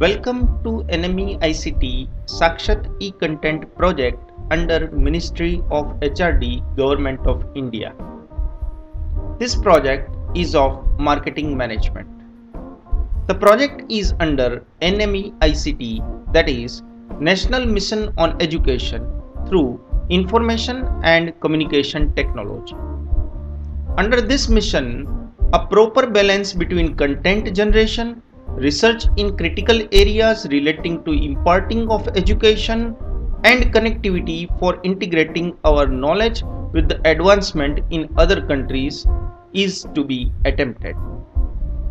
Welcome to NME ICT Sakshat e-content project under Ministry of HRD Government of India. This project is of marketing management. The project is under NME ICT, that is National Mission on Education through Information and Communication Technology. Under this mission, a proper balance between content generation, research in critical areas relating to imparting of education, and connectivity for integrating our knowledge with the advancement in other countries is to be attempted.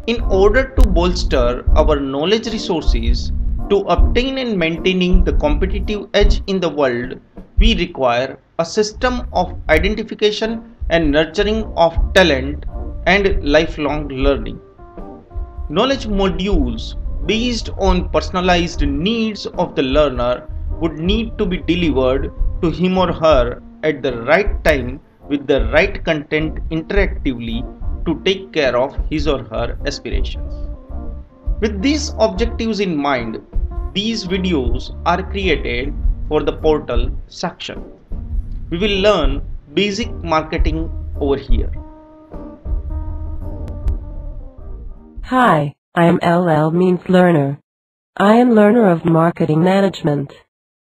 In order to bolster our knowledge resources to obtain and maintaining the competitive edge in the world, we require a system of identification and nurturing of talent and lifelong learning. Knowledge modules based on personalized needs of the learner would need to be delivered to him or her at the right time with the right content interactively to take care of his or her aspirations. With these objectives in mind, these videos are created for the portal section. We will learn basic marketing over here. Hi, I am LL means learner. I am learner of marketing management.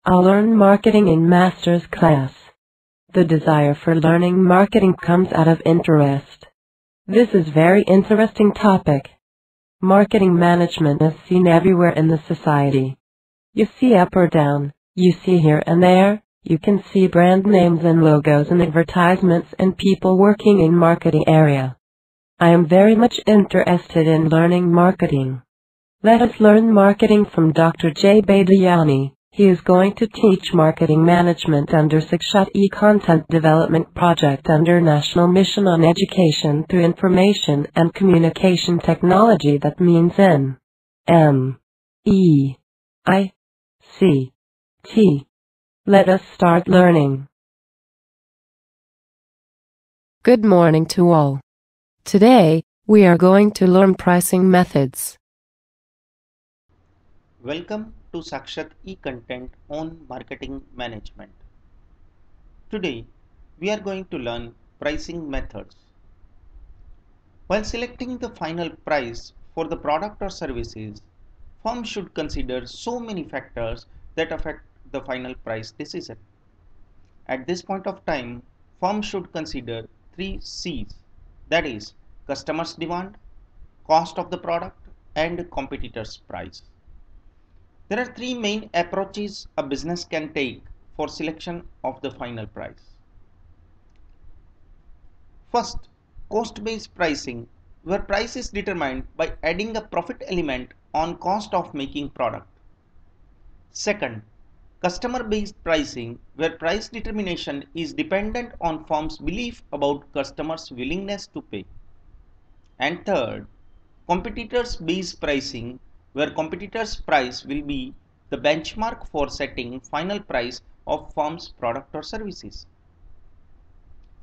I'll learn marketing in master's class. The desire for learning marketing comes out of interest. This is very interesting topic. Marketing management is seen everywhere in the society. You see up or down, you see here and there, you can see brand names and logos and advertisements and people working in marketing area. I am very much interested in learning marketing. Let us learn marketing from Dr. J. Badiani. He is going to teach marketing management under Sakshat e-content development project under National Mission on Education through Information and Communication Technology, that means NME-ICT. Let us start learning. Good morning to all. Today, we are going to learn pricing methods. Welcome to Sakshat e-content on marketing management. Today, we are going to learn pricing methods. While selecting the final price for the product or services, firms should consider so many factors that affect the final price decision. At this point of time, firms should consider 3 C's, that is, customer's demand, cost of the product, and competitor's price. There are 3 main approaches a business can take for selection of the final price. First, cost-based pricing, where price is determined by adding a profit element on cost of making product. Second, customer-based pricing, where price determination is dependent on firm's belief about customers' willingness to pay. And third, competitors-based pricing, where competitors' price will be the benchmark for setting final price of firm's product or services.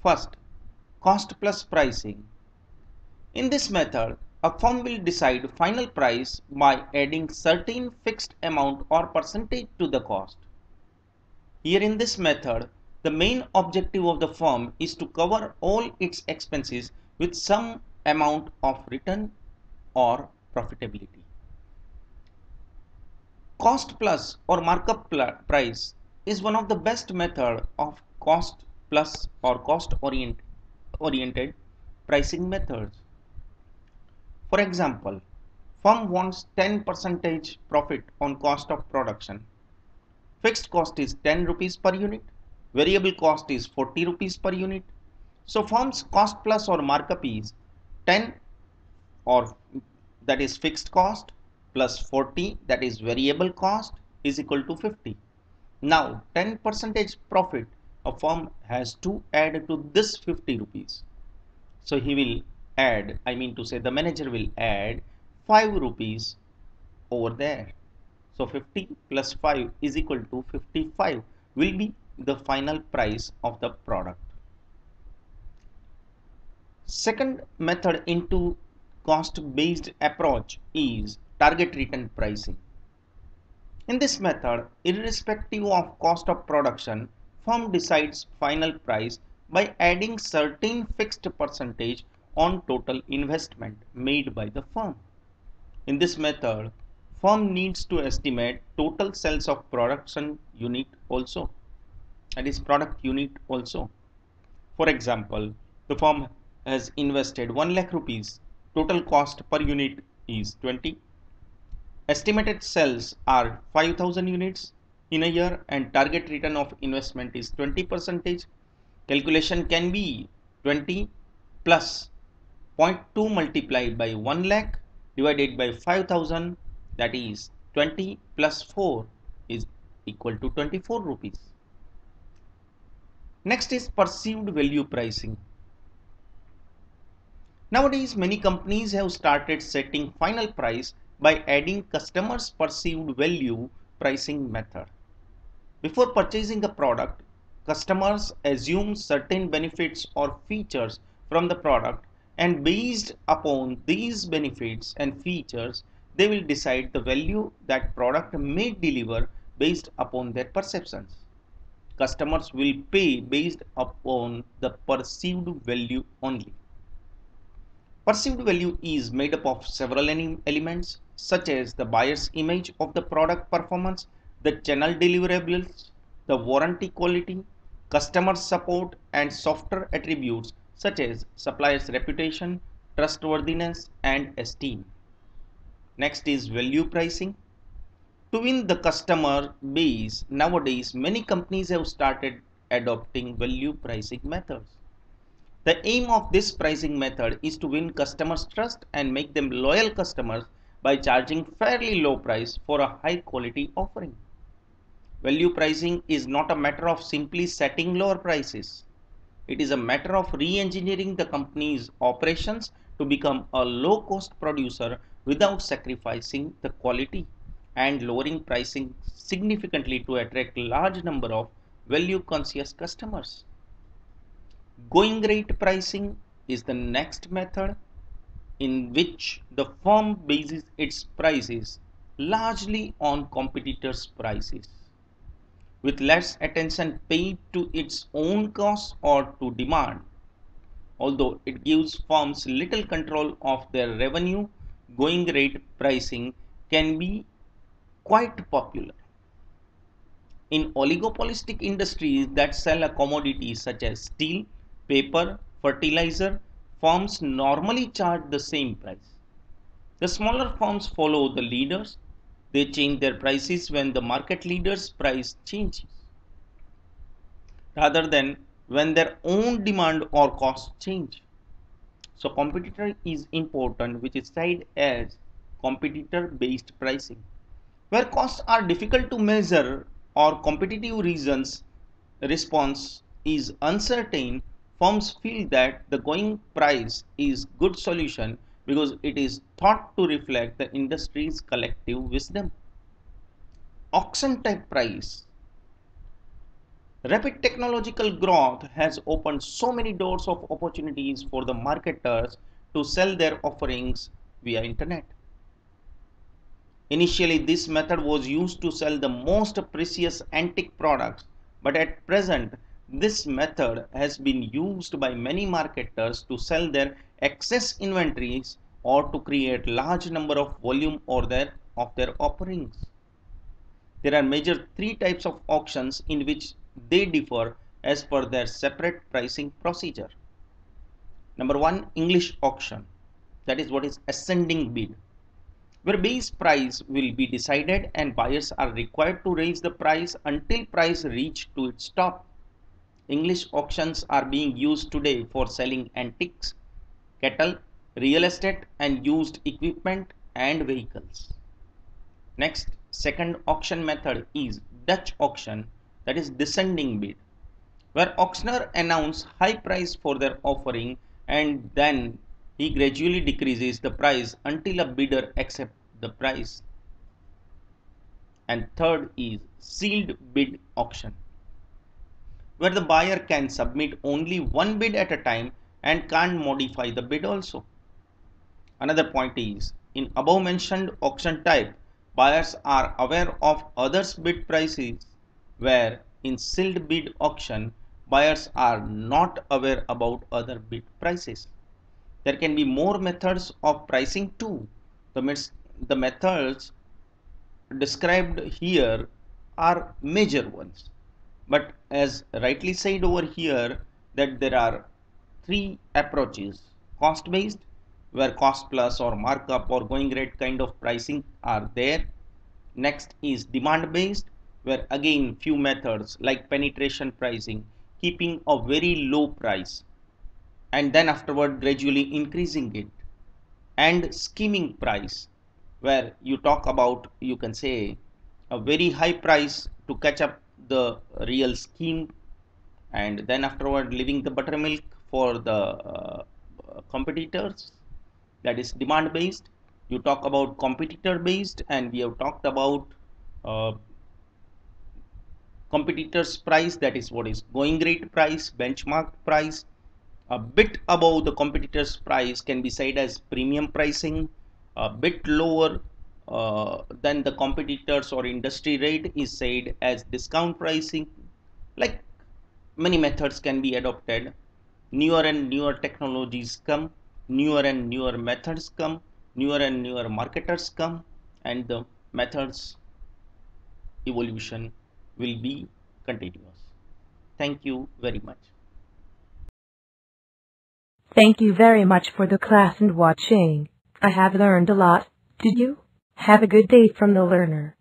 First, cost plus pricing. In this method, a firm will decide final price by adding certain fixed amount or percentage to the cost. Here in this method, the main objective of the firm is to cover all its expenses with some amount of return or profitability. Cost plus or markup price is one of the best method of cost plus or cost oriented pricing methods. For example, firm wants 10% profit on cost of production. Fixed cost is 10 rupees per unit, variable cost is 40 rupees per unit. So firm's cost plus or markup is 10, or that is fixed cost, plus 40, that is variable cost, is equal to 50. Now 10% profit a firm has to add to this 50 rupees. So he will add, I mean to say the manager will add 5 rupees over there. So 50 plus 5 is equal to 55 will be the final price of the product. Second method into cost based approach is target return pricing. In this method, irrespective of cost of production, firm decides final price by adding certain fixed percentage on total investment made by the firm. In this method, firm needs to estimate total sales of production unit also, that is product unit also. For example, the firm has invested 1 lakh rupees, total cost per unit is 20. Estimated sales are 5,000 units in a year and target return of investment is 20%. Calculation can be 20 plus 0.2 multiplied by 1 lakh divided by 5,000, that is 20 plus 4 is equal to 24 rupees. Next is perceived value pricing. Nowadays, many companies have started setting final price by adding customers' perceived value pricing method. Before purchasing a product, customers assume certain benefits or features from the product, and based upon these benefits and features, they will decide the value that product may deliver based upon their perceptions. Customers will pay based upon the perceived value only. Perceived value is made up of several elements such as the buyer's image of the product performance, the channel deliverables, the warranty quality, customer support, and softer attributes such as supplier's reputation, trustworthiness, and esteem. Next is value pricing. To win the customer base, nowadays many companies have started adopting value pricing methods. The aim of this pricing method is to win customers' trust and make them loyal customers by charging fairly low price for a high quality offering. Value pricing is not a matter of simply setting lower prices. It is a matter of re-engineering the company's operations to become a low-cost producer without sacrificing the quality and lowering pricing significantly to attract a large number of value-conscious customers. Going rate pricing is the next method in which the firm bases its prices largely on competitors' prices, with less attention paid to its own costs or to demand. Although it gives firms little control of their revenue, going rate pricing can be quite popular. In oligopolistic industries that sell a commodity such as steel, paper, fertilizer, firms normally charge the same price. The smaller firms follow the leaders. They change their prices when the market leader's price changes, rather than when their own demand or cost change. So competitor is important, which is cited as competitor based pricing. Where costs are difficult to measure or competitive reasons response is uncertain, firms feel that the going price is good solution because it is thought to reflect the industry's collective wisdom. Auction type price. Rapid technological growth has opened so many doors of opportunities for the marketers to sell their offerings via internet. Initially, this method was used to sell the most precious antique products, but at present, this method has been used by many marketers to sell their excess inventories or to create large number of volume or of their offerings. There are major three types of auctions in which they differ as per their separate pricing procedure. Number one, English auction. That is what is ascending bid, where base price will be decided and buyers are required to raise the price until price reach to its top. English auctions are being used today for selling antiques, cattle, real estate and used equipment and vehicles. Next, second auction method is Dutch auction, that is descending bid, where auctioneer announce high price for their offering and then he gradually decreases the price until a bidder accepts the price. And third is sealed bid auction, where the buyer can submit only one bid at a time and can't modify the bid also. Another point is, in above mentioned auction type, buyers are aware of others' bid prices, where in sealed bid auction, buyers are not aware about other bid prices. There can be more methods of pricing too. The methods described here are major ones. But as rightly said over here, that there are three approaches: cost based, where cost plus or markup or going rate kind of pricing are there. Next is demand based, where again few methods like penetration pricing, keeping a very low price and then afterward gradually increasing it, and scheming price, where you talk about, you can say, a very high price to catch up the real scheme, and then afterward leaving the buttermilk for the competitors. That is demand based. You talk about competitor based, and we have talked about uh, competitors price, that is what is going rate price, benchmark price. A bit above the competitor's price can be said as premium pricing. A bit lower than the competitors or industry rate is said as discount pricing. Like, many methods can be adopted. Newer and newer technologies come, newer and newer methods come, newer and newer marketers come, and the methods evolution will be continuous. Thank you very much. Thank you very much for the class and watching. I have learned a lot. Did you? Have a good day from the learner.